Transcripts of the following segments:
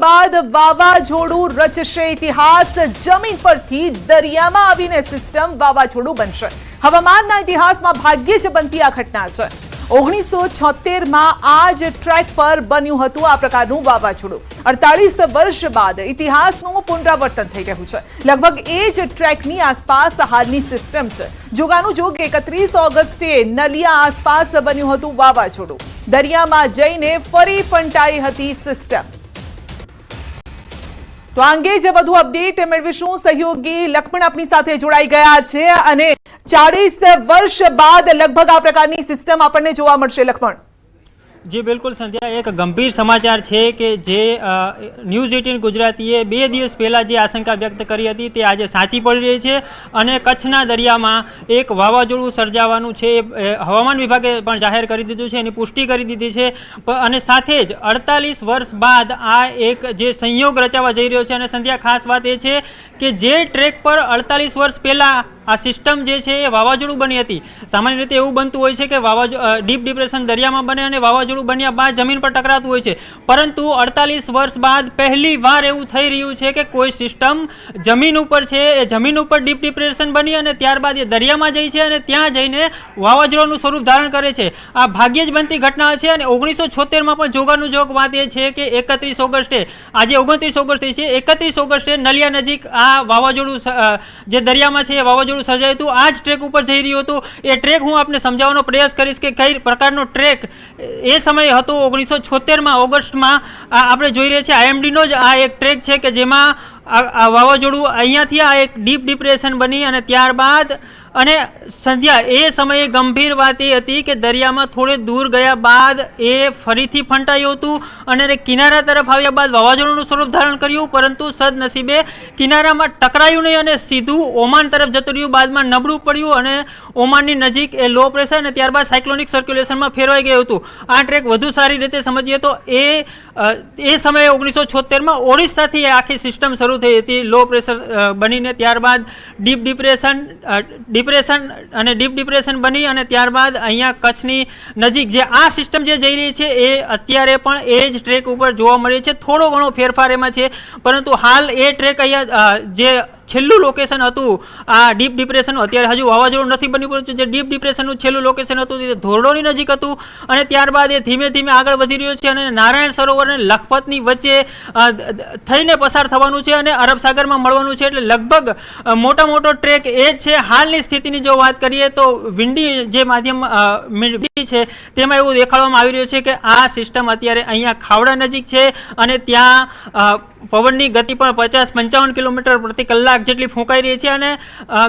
બાદ વાવાઝોડું રચશે ઇતિહાસ, જમીન પરથી દરિયામાં આવીને સિસ્ટમ વાવાઝોડું બનશે। હવામાનના ઇતિહાસમાં ભાગ્યે જ બનતી આ ઘટના છે। 1976માં આ જ ટ્રેક પર બન્યું હતું આ પ્રકારનું વાવાઝોડું। 48 વર્ષ બાદ ઇતિહાસનું પુનરાવર્તન થઈ રહ્યું છે। લગભગ એ જ ટ્રેકની આસપાસ હાલની સિસ્ટમ છે। જોગાનું જોગ 31 ઓગસ્ટે નલિયા આસપાસ બન્યું હતું વાવાઝોડું। દરિયામાં જઈને ફરી ફંટાઈ હતી સિસ્ટમ। તો આ અંગે જ વધુ અપડેટ મેળવીશું। સહયોગી લક્ષ્મણ આપણી સાથે જોડાઈ ગયા છે અને 40 વર્ષ બાદ લગભગ આ પ્રકારની સિસ્ટમ આપણને જોવા મળશે। લક્ષ્મણ जी बिल्कुल संध्या, एक गंभीर समाचार है कि जे न्यूज 18 गुजरातीए 2 दिवस पहला जे आशंका व्यक्त करी हती ते आज साची पड़ी रही है और कच्छना दरिया में एक वावाजोड़ू सर्जावानुं छे हवामान विभागे पण जाहेर करी दीधुं छे, एनी पुष्टि करी दीधी छे। अने साथे ज 48 वर्ष बाद आ एक जे संयोग रचावा जई रह्यो छे। अने संध्या खास बात ए छे कि जे ट्रेक पर 48 वर्ष पहला आ सिस्टम जे छे वावाजोड़ू बनी हती। सामान्य रीते एवुं बनतुं होय छे कि डीप डिप्रेशन दरियामां बने अने वावाजोड़ू बन्या बाद जमीन पर टकरातुं होय छे, परंतु 48 वर्ष बाद पहली वार एवुं थई रह्युं छे कि कोई सिस्टम जमीन उपर छे, ए जमीन उपर डीप डिप्रेशन बनी अने त्यारबाद ए दरियामां जई छे अने त्यां जईने वावाजोड़ानुं स्वरूप धारण करे छे। आ भाग्ये ज बनती घटना छे। अने 1976 मां पण जोगानुं जोग वात ए छे कि 31 ऑगस्टे आजे 29 ऑगस्ट छे, 31 ऑगस्टे नलिया नजीक आ वावाजोड़ू जे दरियामां छे वावाजोड़ू सर्जायुं हतुं। आ ज ट्रेक उपर जई रह्युं हतुं। ए ट्रेक हूँ आपने समजावવાનો प्रयास करीश कि कई प्रकारनो ट्रेक ए समय हतो। 1976 में ऑगस्ट में आपणे जोई रह्या छीए IMD नो ज आ एक ट्रेक छे कि जेमां आ वावाजोड़ू अहींयाथी आ एक डीप डिप्रेशन बनी अने त्यारबाद अने संध्या ए समये गंभीर बात ए हती कि दरियामां थोड़े दूर गया बाद ए फरीथी फंटायुं हतुं अने किनारा तरफ आव्या बाद वावाजोड़ुं स्वरूप धारण कर्युं, परंतु सदनसीबे किनारामां टकरायुं नहीं अने सीधुं ओमान तरफ जतुं रह्युं। बादमां नबळुं पड्युं अने ओमाननी नजीक ए लो प्रेशर अने त्यारबाद साइक्लोनिक सर्क्युलेशनमां फेरवाई गयुं हतुं। आ ट्रेक वधु सारी रीते समजीए तो ए समये 1976 में ओडिशाथी आखी सिस्टम शरू थई हती। लो प्रेशर बनीने त्यारबाद डीप डिप्रेशन बनी अने त्यारबाद अहींया कच्छनी नजीक जे आ सिस्टम जे जई रही छे ए अत्यारे पण ए ज ट्रेक उपर जोवा मळे छे। थोड़ो घणो फेरफार एमां छे, परंतु हाल ए ट्रेक अहींया जे छेल्लू लोकेशन हतुं आ डीप डिप्रेशन अत्यारे हजू वावाजोड़ुं नथी बन्युं, परंतु जे डीप डिप्रेशननुं छेल्लुं लोकेशन हतुं ते धोरडोनी नजीक हतुं अने त्यारबाद ए धीमे धीमे आगळ वधी रह्यो छे अने नारायण सरोवर अने लखपतनी वच्चे थईने पसार थवानुं छे अने अरब सागरमां मळवानुं छे। एटले लगभग मोटा मोटो ट्रेक ए ज छे। हालनी स्थितिनी जो वात करीए तो विंडी जे माध्यम विंडी छे तेमां एवुं देखाडवामां आवी रह्युं छे कि आ सिस्टम अत्यारे अहींया खावड़ा नजीक छे अने त्यां पवननी गति पण 50-55 किलोमीटर प्रति कलाक जेटली फूंकाई रही है। अने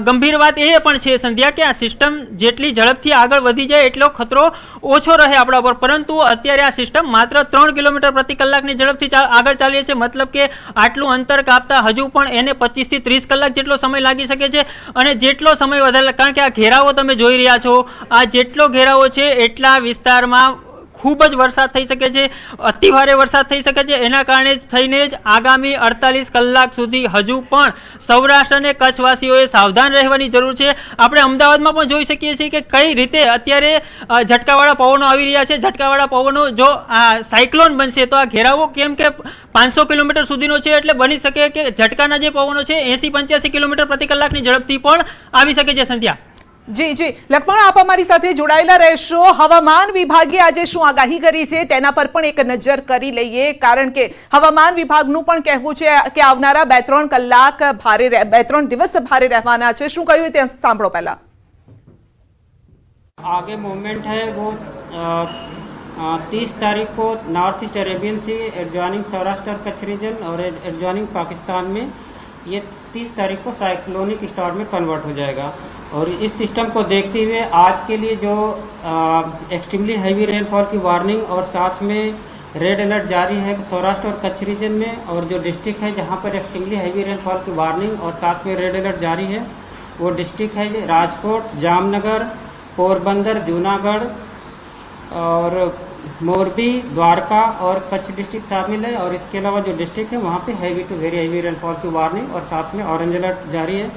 गंभीर बात ए पण छे संध्या कि आ सिस्टम जेटली झड़पथी आगळ वधी जाए एटलो खतरो ओछो रहे आपणा पर, परंतु अत्यारे आ सिस्टम मात्र 3 किलोमीटर प्रति कलाकनी झड़पथी आगळ चाली छे। मतलब के आटલું अंतर कापता हजू पण एने 25 થી 30 कलाक जेटलो समय लागी शके छे अने जेटलो समय वधारे कारण के आ घेरावो तमे जोई रह्या छो। आ जेटलो घेरावो छे एटला विस्तारमां खूब ज वरसाद थई शके छे, अति भारे वरसाद थई शके छे। एना कारणे थईने ज आगामी 48 कलाक सुधी हजू पण सौराष्ट्र अने कच्छवासीओए सावधान रहेवानी जरूर छे। आपणे अमदावादमां पण जोई शकीए छीए कि कई रीते अत्यारे झटकावाळा पवनो आवी रह्या छे। झटकावाळा पवनो जो साइक्लोन बनशे तो आ घेरावो केम के 500 किलोमीटर सुधीनो छे, एटले बनी शके कि झटकाना जे पवनो छे 80-85 किलोमीटर प्रति कलाकनी झड़पथी पण आवी शके छे। संध्या જી જી લક્ષ્મણ, આપ અમારી સાથે જોડાયેલા રહેશો। હવામાન વિભાગે આજે શું આગાહી કરી છે તેના પર પણ એક નજર કરી લઈએ, કારણ કે હવામાન વિભાગનું પણ કહેવું છે કે આવનારા 2-3 કલાક ભારે 2-3 દિવસ ભારે રહેવાના છે। શું કહ્યું તે સાંભળો પહેલા। आगे मूवमेंट है वो 30 तारीख को नॉर्थ ईस्ट अरेबियन सी एडजॉइनिंग सौराष्ट्र और कच्छ रीजन और एडजॉइनिंग पाकिस्तान में ये 30 तारीख को साइक्लोनिक स्टॉर्म में कन्वर्ट हो जाएगा। और इस सिस्टम को देखते हुए आज के लिए जो एक्सट्रीमली हैवी रेनफॉल की वार्निंग और साथ में रेड अलर्ट जारी है सौराष्ट्र और कच्छ रीजन में, और जो डिस्ट्रिक्ट है जहां पर एक्सट्रीमली हैवी रेनफॉल की वार्निंग और साथ में रेड अलर्ट जारी है वो डिस्ट्रिक्ट है राजकोट, जामनगर, पोरबंदर, जूनागढ़ और मोरबी, द्वारका और कच्छ डिस्ट्रिक्ट शामिल है। और इसके अलावा जो डिस्ट्रिक्ट है वहाँ पे heavy to very heavy rainfall की वार्निंग और साथ में ऑरेंज अलर्ट जारी है।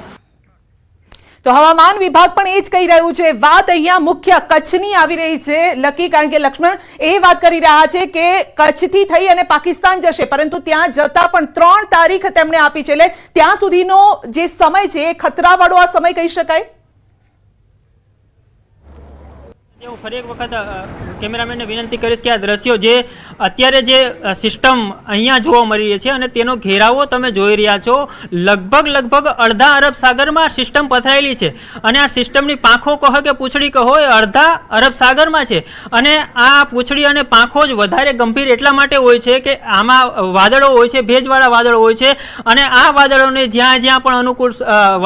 તો હવામાન વિભાગ પણ એ જ કહી રહ્યું છે. વાત અહીંયા મુખ્ય કચ્છની આવી રહી છે લકી, કારણ કે લક્ષ્મણ એ વાત કરી રહ્યા છે કે કચ્છથી થઈ અને પાકિસ્તાન જશે, પરંતુ ત્યાં જતા પણ 3 તારીખ તેમણે આપી છે, એટલે ત્યાં સુધીનો જે સમય છે એ ખતરાવાળો આ સમય કહી શકાય. હું ફરી એક વખત કેમેરામેનને વિનંતી કરીશ કે આ દ્રશ્યો જે અત્યારે જે સિસ્ટમ અહીંયા જોવા મળી રહી છે અને તેનો ઘેરાવો તમે જોઈ રહ્યા છો, લગભગ અડધા અરબ સાગરમાં સિસ્ટમ પથરાયેલી છે અને આ સિસ્ટમની પાંખો કહો કે પૂંછડી કહો એ અડધા અરબ સાગરમાં છે. અને આ પૂંછડી અને પાંખો જ વધારે ગંભીર એટલા માટે હોય છે કે આમાં વાદળો હોય છે, ભેજવાળા વાદળો હોય છે અને આ વાદળોને જ્યાં જ્યાં પણ અનુકૂળ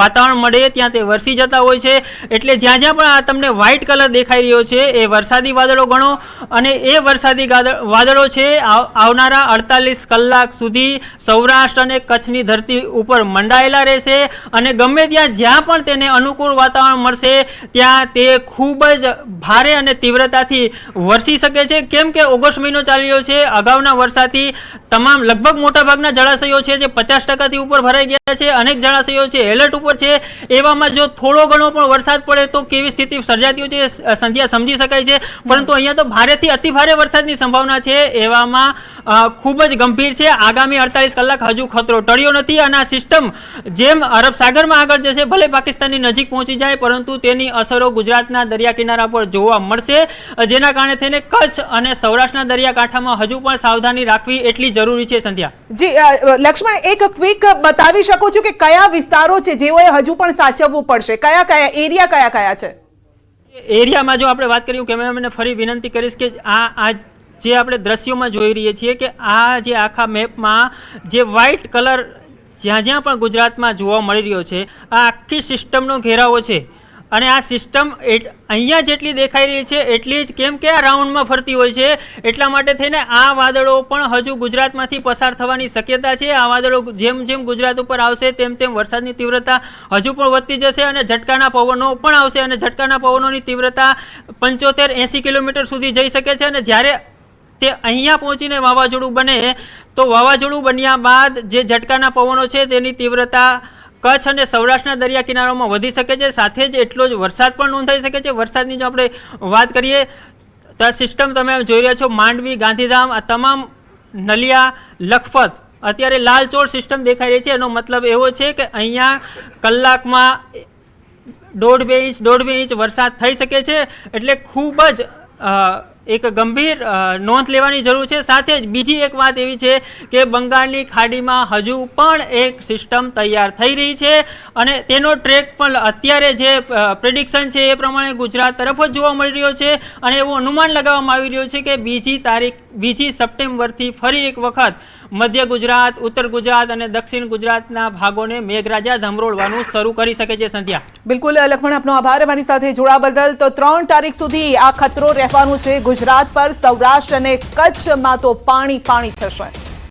વાતાવરણ મળે ત્યાં તે વરસી જતા હોય છે. એટલે જ્યાં જ્યાં પણ આ તમને વ્હાઇટ કલર દેખાઈ રહ્યો છે એ વરસાદી વાદળો ગણો અને એ વરસાદી વાદળો છે આવનારા 48 કલાક સુધી સૌરાષ્ટ્ર અને કચ્છની ધરતી ઉપર મંડાયેલા રહેશે અને ગમે ત્યાં જ્યાં પણ તેને અનુકૂળ વાતાવરણ મળશે ત્યાં તે ખૂબ જ ભારે અને તીવ્રતાથી વરસી શકે છે. કેમ કે ઓગસ્ટ મહિનો ચાલી રહ્યો છે, અગાઉના વરસાદથી તમામ લગભગ મોટાભાગના જળાશયો છે જે 50% ઉપર ભરાઈ ગયા છે, અનેક જળાશયો છે એલર્ટ ઉપર છે. એવામાં જો થોડો ઘણો પણ વરસાદ પડે તો કેવી સ્થિતિ સર્જાતી હોય છે સંધ્યા સમજી શકાય છે, પરંતુ અહીંયા તો ભારેથી અતિ ભારે વરસાદની સંભાવના છે. એવામાં ખૂબ જ ગંભીર છે. આગામી 48 કલાક હજુ ખતરો ટળ્યો નથી અને આ સિસ્ટમ જેમ અરબ સાગરમાં આગળ જશે, ભલે પાકિસ્તાનની નજીક પહોંચી જાય, પરંતુ તેની અસરો ગુજરાતના દરિયા કિનારા પર જોવા મળશે, જેના કારણે થઈને કચ્છ અને સૌરાષ્ટ્રના દરિયાકાંઠામાં હજુ પણ સાવધાની રાખવી એટલી જરૂરી છે. સંધ્યા જી લક્ષ્મણ, એક ક્વિક બતાવી શકો છો કે કયા વિસ્તારો છે જેઓએ હજુ પણ સાચવવું પડશે, કયા એરિયા કયા છે? એરિયામાં જો આપણે વાત કરીએ, કેમેરામેનને ફરી વિનંતી કરીશ કે આ જે આપણે દ્રશ્યોમાં જોઈ રહીએ છીએ કે આ જે આખા મેપમાં જે વ્હાઇટ કલર જ્યાં જ્યાં પણ ગુજરાતમાં જોવા મળી રહ્યો છે, આ આખી સિસ્ટમનો ઘેરાવો છે અને આ સિસ્ટમ અહીંયા જેટલી દેખાઈ રહી છે એટલી જ કેમ કે આ રાઉન્ડમાં ફરતી હોય છે, એટલા માટે થઈને આ વાદળો પણ હજુ ગુજરાતમાંથી પસાર થવાની શક્યતા છે. આ વાદળો જેમ જેમ ગુજરાત ઉપર આવશે તેમ તેમ વરસાદની તીવ્રતા હજુ પણ વધતી જશે અને ઝટકાના પવનો પણ આવશે અને ઝટકાના પવનોની તીવ્રતા 75-80 કિલોમીટર સુધી જઈ શકે છે. અને જ્યારે તે અહીંયા પહોંચીને વાવાઝોડું બને તો વાવાઝોડું બન્યા બાદ જે ઝટકાના પવનો છે તેની તીવ્રતા કચ્છ અને સૌરાષ્ટ્રના દરિયા કિનારામાં વધી શકે છે, સાથે જ એટલો જ વરસાદ પણ નોંધાઈ શકે છે. વરસાદની જો આપણે વાત કરીએ તો આ સિસ્ટમ તમે જોઈ રહ્યા છો, માંડવી, ગાંધીધામ, આ તમામ નલિયા, લખપત અત્યારે લાલચોળ સિસ્ટમ દેખાઈ રહી છે. એનો મતલબ એવો છે કે અહીંયા કલાકમાં 1.5-2 ઇંચ વરસાદ થઈ શકે છે. એટલે ખૂબ જ એક ગંભીર નોંધ લેવાની જરૂર છે. સાથે જ બીજી એક વાત એવી છે કે બંગાળની ખાડીમાં હજુ પણ એક સિસ્ટમ તૈયાર થઈ રહી છે અને તેનો ટ્રેક પણ અત્યારે જે પ્રેડિક્શન છે એ પ્રમાણે ગુજરાત તરફ જ જોવા મળી રહ્યો છે અને એવું અનુમાન લગાવવામાં આવી રહ્યું છે કે 2 સપ્ટેમ્બરથી ફરી એક વખત મધ્ય ગુજરાત, ઉત્તર ગુજરાત અને દક્ષિણ ગુજરાતના ભાગોને મેઘરાજા ધમરોળવાનું શરૂ કરી શકે છે. સંધ્યા બિલકુલ લક્ષ્મણ, આપનો આભાર અમારી સાથે જોડાવા બદલ. તો 3 તારીખ સુધી આ ખતરો રહેવાનું છે ગુજરાત પર. સૌરાષ્ટ્ર અને કચ્છમાં તો પાણી થશે.